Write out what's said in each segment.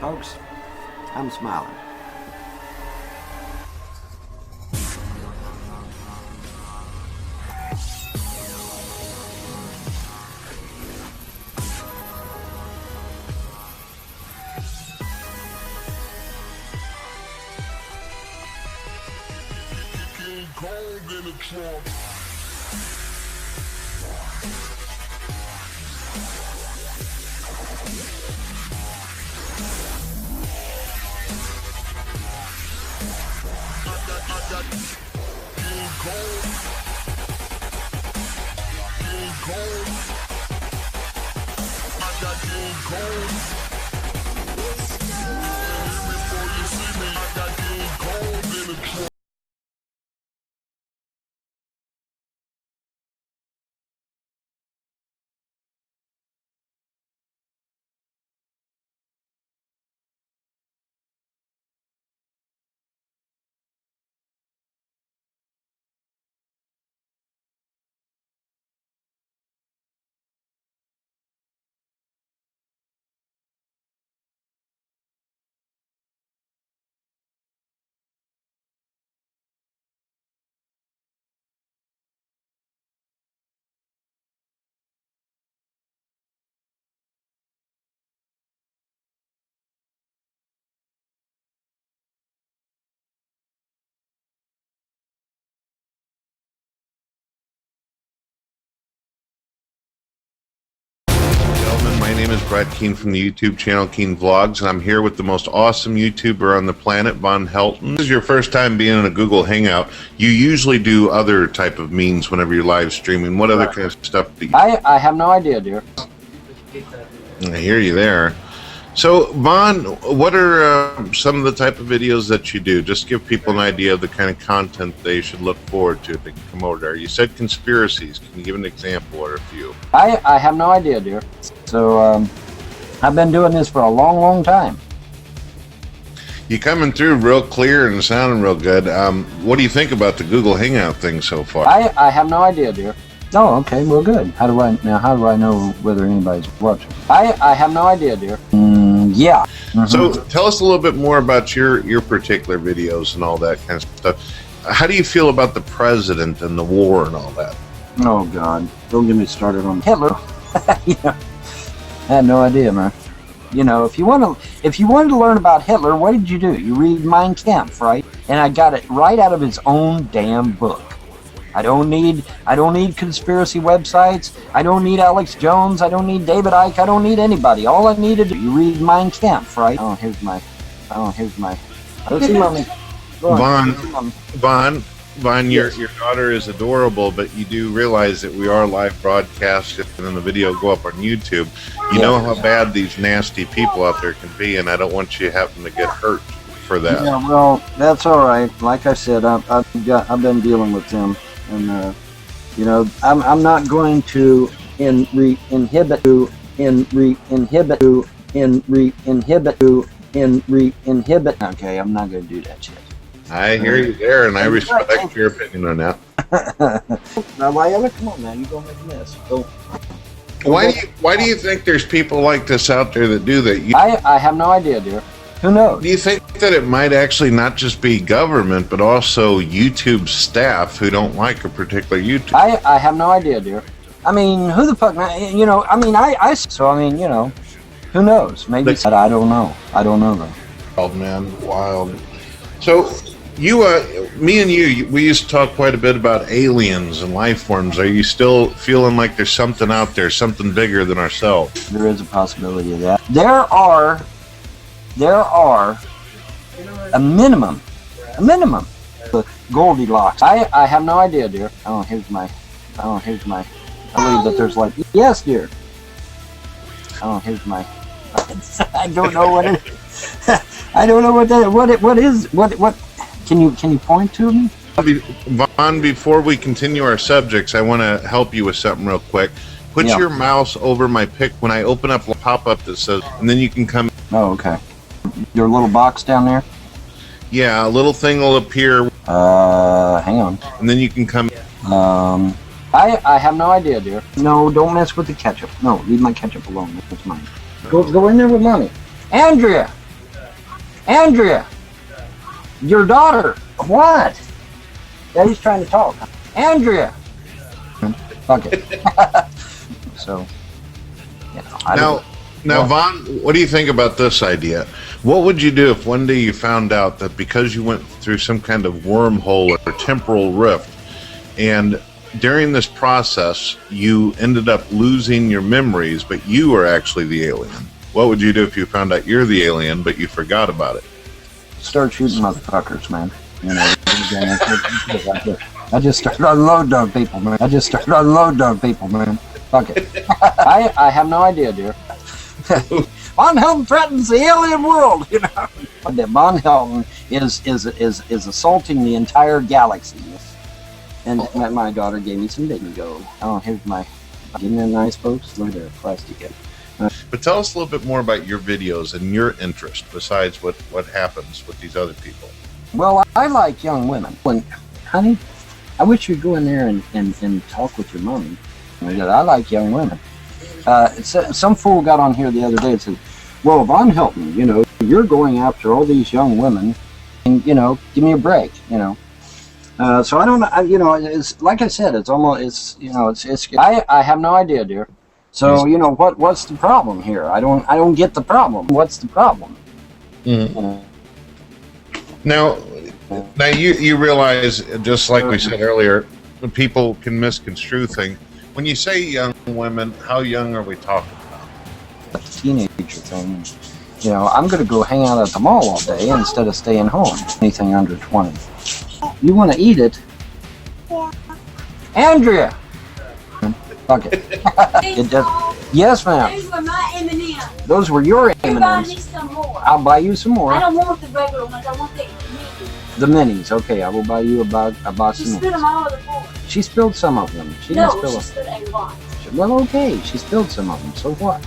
folks. I'm smiling. Cold in the trunk. I got King Cold. King Cold. I got King Cold. And before you see me, I got King Cold in the trunk. My name is Brett Keene from the YouTube channel Keene Vlogs, and I'm here with the most awesome YouTuber on the planet, Von Helton. This is your first time being in a Google Hangout. You usually do other type of means whenever you're live streaming. What other kind of stuff do you do? I have no idea, dear. I hear you there. So, Von, what are some of the type of videos that you do? Just give people an idea of the kind of content they should look forward to if they come over there. You said conspiracies. Can you give an example or a few? I have no idea, dear. So, I've been doing this for a long, long time. You're coming through real clear and sounding real good. What do you think about the Google Hangout thing so far? I have no idea, dear. Oh, okay, well, good. How do I know whether anybody's watching? I have no idea, dear. Yeah. So tell us a little bit more about your particular videos and all that kind of stuff. How do you feel about the president and the war and all that? Oh God, don't get me started on Hitler. I had no idea, man. You know, if you wanted to learn about Hitler, what did you do? You read Mein Kampf, right? And I got it right out of his own damn book. I don't need conspiracy websites. I don't need Alex Jones. I don't need David Icke. I don't need anybody. All I need to do, you read Mein Kampf, right? Here's my. Let's see, mommy. Von, your daughter is adorable, but you do realize that we are live broadcast and then the video go up on YouTube. You know how bad these nasty people out there can be, and I don't want you having to get hurt for that. Yeah, well, that's all right. Like I said, I've been dealing with them. And you know, I'm not going to inhibit. Okay, I'm not going to do that shit. I hear you there, and I respect your opinion on that. Now, Lila, come on, man, you're gonna make a mess. Why do you think there's people like this out there that do that? I have no idea, dear. Who knows? Do you think that it might actually not just be government, but also YouTube staff who don't like a particular YouTube? I have no idea, dear. I mean, who the fuck, you know, I mean, so, I mean, you know, who knows? Maybe, I don't know. I don't know, though. Wild, man, wild. So, me and you, we used to talk quite a bit about aliens and life forms. Are you still feeling like there's something out there, something bigger than ourselves? There is a possibility of that. There are a minimum Goldilocks. I have no idea, dear. Here's my. I believe that there's like, yes, dear. Here's my. I don't know what it is. I don't know what can you point to me? Von, before we continue our subjects, I want to help you with something real quick. Put your mouse over my pic when I open up a pop-up that says, and then you can come. Oh, okay. Your little box down there? Yeah, a little thing will appear. Hang on. And then you can come. I have no idea, dear. No, don't mess with the ketchup. No, leave my ketchup alone. That's mine. Go in there with mommy. Andrea! Andrea, your daughter. What? Daddy's trying to talk. Andrea. Fuck it. So, you know, Now, Vaughn, what do you think about this idea? What would you do if one day you found out that because you went through some kind of wormhole or temporal rift, and during this process you ended up losing your memories, but you were actually the alien? What would you do if you found out you're the alien, but you forgot about it? Start shooting motherfuckers, man. You know, I just started unloading on people, man. Fuck it. I have no idea, dear. Von Helton threatens the alien world, you know. That Von Helton is assaulting the entire galaxy. And my daughter gave me some bingo. Oh, here's my. Isn't that nice, folks? Look at that plastic. But tell us a little bit more about your videos and your interest, besides what happens with these other people. Well, I like young women. Honey, I wish you'd go in there and talk with your mommy. I like young women. Some fool got on here the other day and said, well, Von Helton, you know, you're going after all these young women, and, you know, give me a break, you know. So I don't know, you know, it's like I said, it's almost, it's, you know, I have no idea, dear. So, you know, what's the problem here? I don't get the problem. What's the problem? Mm-hmm. Now you realize, just like we said earlier, people can misconstrue things. When you say young women, how young are we talking about? The teenager thing. You know, I'm going to go hang out at the mall all day instead of staying home. Anything under 20. You want to eat it? Yeah. Andrea! Fuck it. It does. Yes, ma'am. Those were my M&Ms. Those were your You buy me M&Ms. some more. I'll buy you some more. I don't want the regular ones. I want the minis. The minis. Okay, I will buy you a box She of minis. spilled them all over the floor. She spilled some of them. She No, didn't spill she them. spilled a lot. Well, okay, she spilled some of them. So what?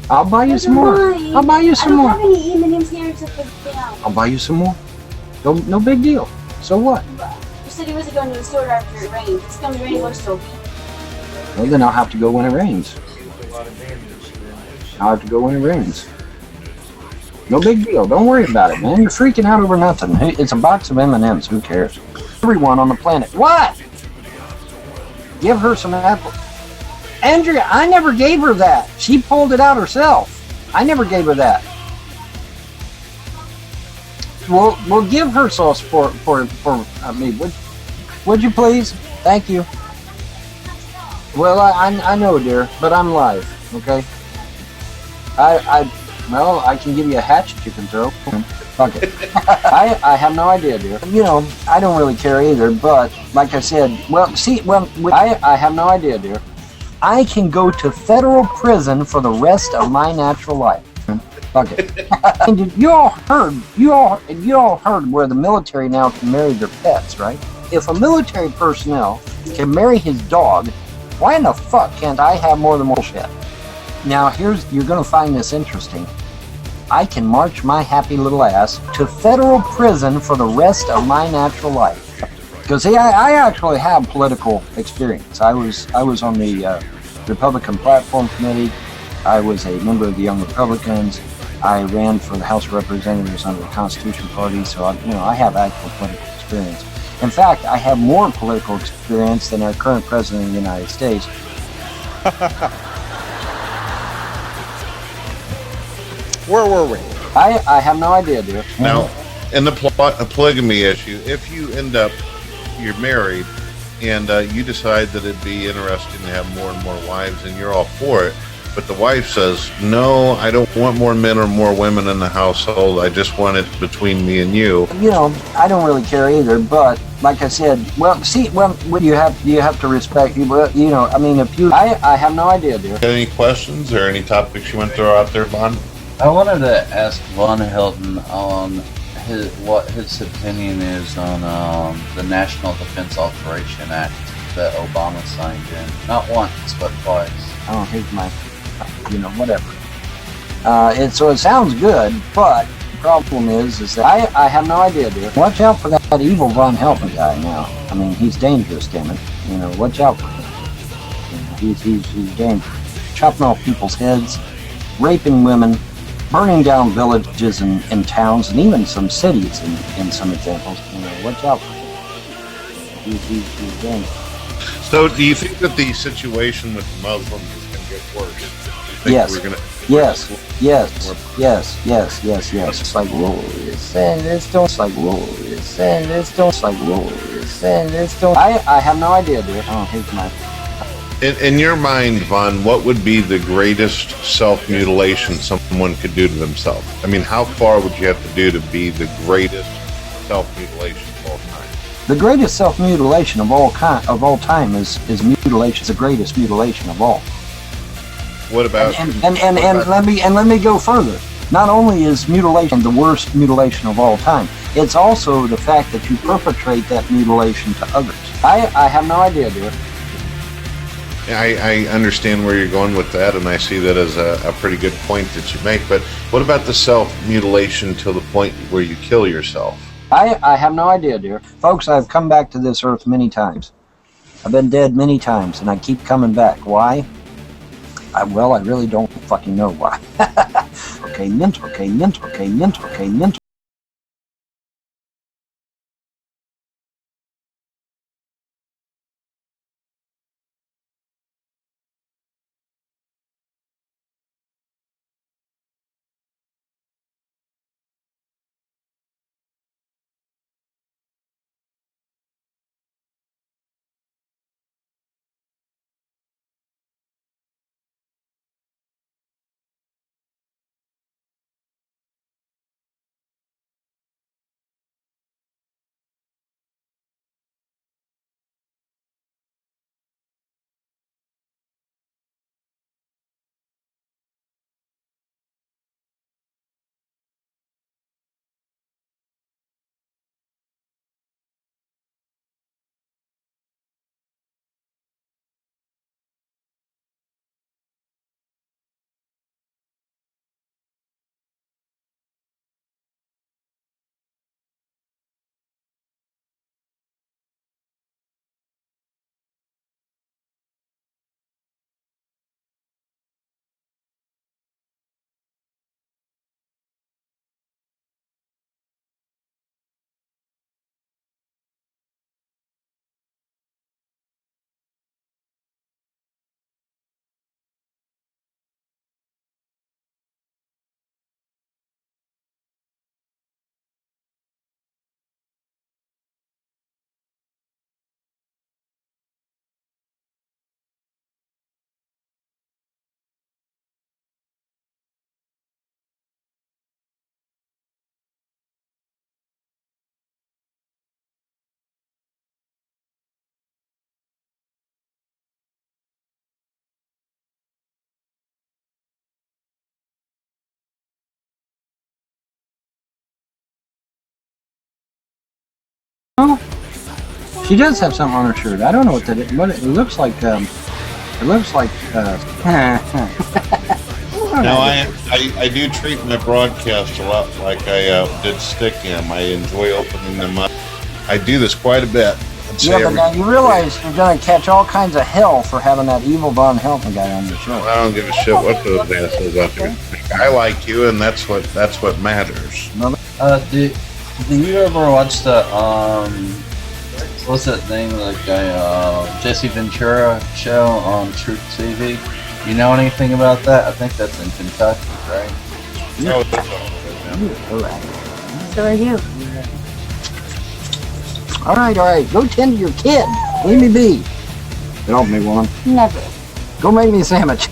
I'll buy you Those some are more. mine. I'll buy you some more. I don't have any M&Ms here except for them. I'll buy you some more. No big deal. So what? You said he wasn't going to the store after it rained. It's going to rain. We're still. Well, then I'll have to go when it rains. I'll have to go when it rains. No big deal. Don't worry about it, man. You're freaking out over nothing. It's a box of M&Ms. Who cares? Everyone on the planet. What? Give her some apple. Andrea, I never gave her that. She pulled it out herself. I never gave her that. We'll give her sauce for me. Would you please? Thank you. Well, I know, dear, but I'm live, okay? Well, I can give you a hatchet you can throw. Fuck it. I have no idea, dear. You know, I don't really care either, but like I said, I have no idea, dear. I can go to federal prison for the rest of my natural life. Fuck it. And you all heard where the military now can marry their pets, right? If a military personnel can marry his dog, why in the fuck can't I have more than one shit? Now you're gonna find this interesting. I can march my happy little ass to federal prison for the rest of my natural life. Because I actually have political experience. I was on the Republican Platform Committee. I was a member of the Young Republicans. I ran for the House of Representatives under the Constitution Party. So I have actual political experience. In fact, I have more political experience than our current president of the United States. Where were we? I have no idea, dear. Now, in the polygamy issue, if you end up, you're married, and you decide that it'd be interesting to have more and more wives, and you're all for it, but the wife says, no, I don't want more men or more women in the household, I just want it between me and you. You know, I don't really care either, but like I said, you have to respect, you know, I mean, if you, I have no idea, dear. Got any questions or any topics you want to throw out there, Vaughn? I wanted to ask Von Helton on what his opinion is on the National Defense Authorization Act that Obama signed in. Not once, but twice. Oh, here's my, you know, whatever. It sounds good, but the problem is that I have no idea, dear. Watch out for that evil Von Helton guy now. I mean, he's dangerous, damn it. You know, watch out for him. You know, he's dangerous. Chopping off people's heads, raping women, burning down villages and towns and even some cities in some examples. Watch out for him. He's dangerous. So, do you think that the situation with the Muslims is going to get worse? Do you think Yes. We're gonna, Yes. It's like Warriors, and it's don't like Warriors, and it's don't like Warriors, and it's don't. I have no idea, dude. Oh, here's my. In your mind, Vaughn, what would be the greatest self-mutilation someone could do to themselves? I mean, how far would you have to do to be the greatest self-mutilation of all time? The greatest self-mutilation of all time is mutilation. It's the greatest mutilation of all. What about And let me go further. Not only is mutilation the worst mutilation of all time, it's also the fact that you perpetrate that mutilation to others. I have no idea, dude. I understand where you're going with that, and I see that as a pretty good point that you make. But what about the self-mutilation to the point where you kill yourself? I have no idea, dear. Folks, I've come back to this earth many times. I've been dead many times, and I keep coming back. Why? I really don't fucking know why. Okay, mental. Oh, she does have something on her shirt. I don't know what that is. What it looks like. It looks like. No, I do treat my broadcast a lot like I did stick him. I enjoy opening them up. I do this quite a bit. Yeah, but now you realize you're going to catch all kinds of hell for having that evil Von Helton guy on your show. I don't give a shit what those assholes out there think. I like you, and that's what matters. Do you ever watch the what's that name of the guy Jesse Ventura show on Truth TV? You know anything about that? I think that's in Kentucky, right? Oh, that's all right. So are you. All right. Go tend to your kid. Leave me be. Help me, woman. Never. Go make me a sandwich.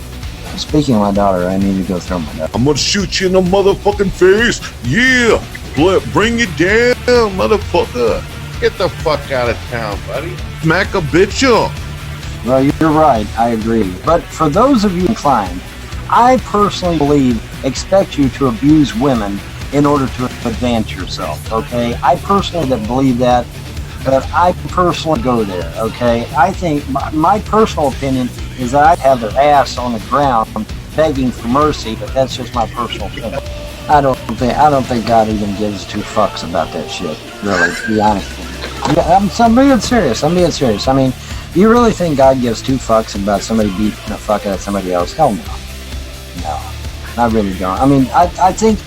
Speaking of my daughter, I need to go throw my daughter. I'm gonna shoot you in the motherfucking face. Yeah. Bring it down, motherfucker. Get the fuck out of town, buddy. Smack a bitch up. Well, you're right. I agree. But for those of you inclined, I personally expect you to abuse women in order to advance yourself, okay? I personally believe that, but I personally go there, okay? I think my personal opinion is that I'd have their ass on the ground begging for mercy, but that's just my personal opinion. I don't think God even gives two fucks about that shit, really, to be honest with you. Yeah, I'm being serious. I mean, you really think God gives two fucks about somebody beating the fuck out of somebody else? Hell no. No. I really don't. I mean, I think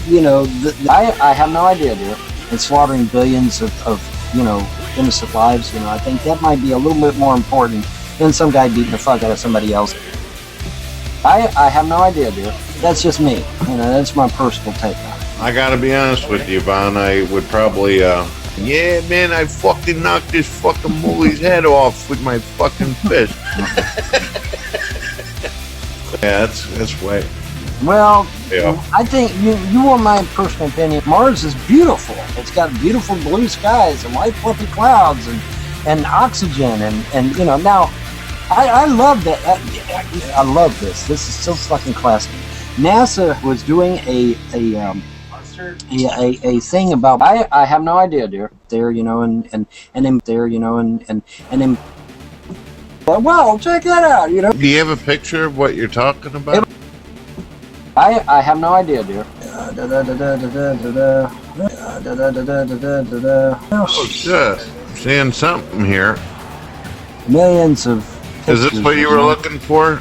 you know, I have no idea, dear. And slaughtering billions of you know, innocent lives. You know, I think that might be a little bit more important than some guy beating the fuck out of somebody else. I have no idea, dear. That's just me. You know, that's my personal take on it. I gotta be honest with you, Von. I would probably, yeah, man, I fucking knocked this fucking bully's head off with my fucking fist. Yeah, that's way. Well, Yeah. I think you want my personal opinion. Mars is beautiful. It's got beautiful blue skies and white fluffy clouds and oxygen and you know. Now, I love that. I love this. This is so fucking classic. NASA was doing a thing about. I have no idea, dear. There, you know, and then there, you know, and then. Well, check that out. You know. Do you have a picture of what you're talking about? I have no idea, dear. Oh shit! I'm seeing something here. Millions of. Is this what you were looking for?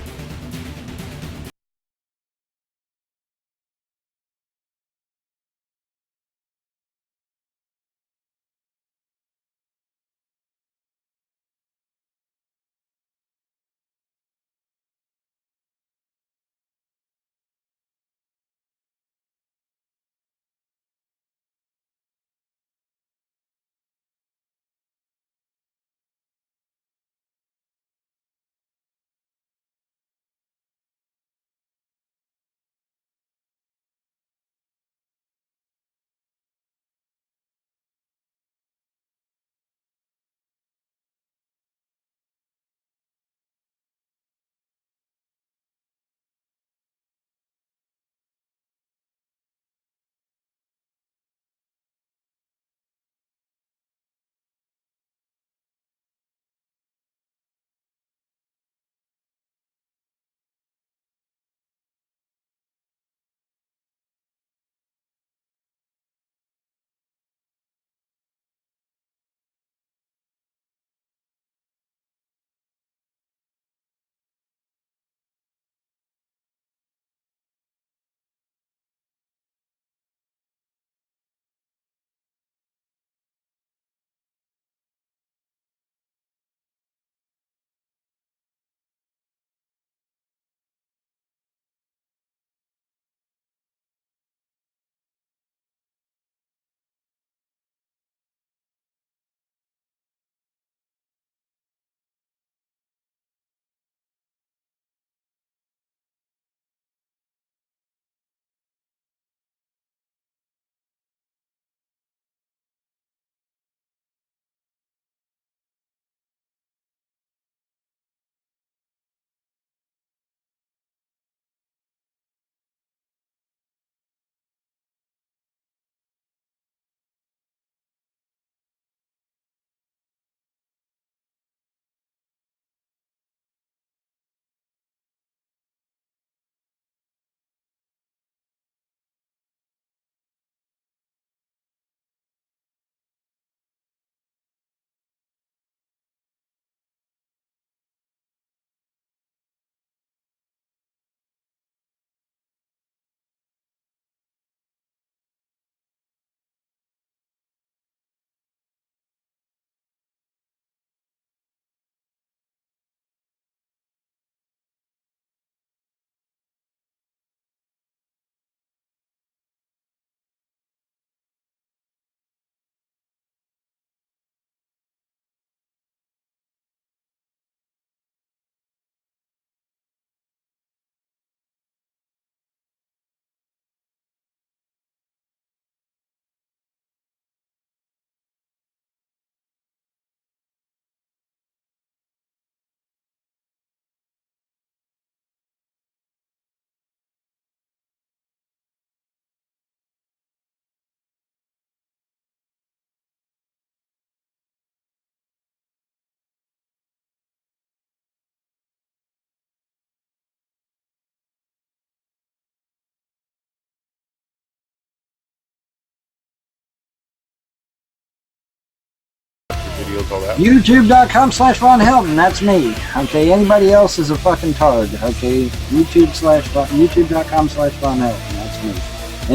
videos, all that. YouTube.com/Von Helton. That's me. Okay. Anybody else is a fucking tard. Okay. YouTube.com/Von Helton. That's me.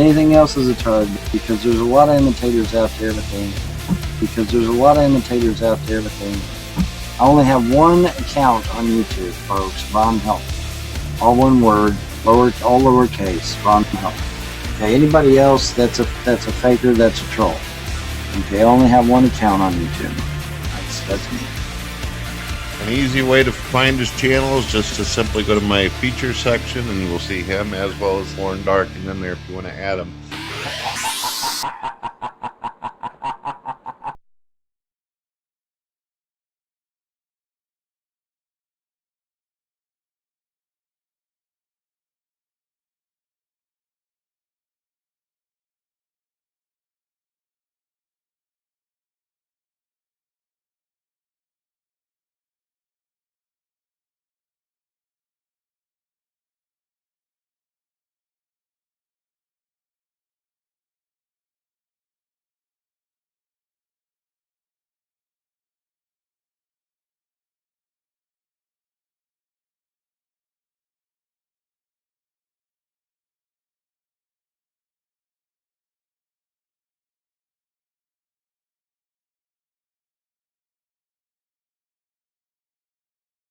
Anything else is a tard because there's a lot of imitators out there that they. I only have one account on YouTube, folks. Von Helton. All one word. All lowercase. Von Helton. Okay. Anybody else that's a faker. That's a troll. Okay, I only have one account on YouTube. That's me. An easy way to find his channel is just to simply go to my features section and you will see him as well as Lauren Dark in there if you want to add him.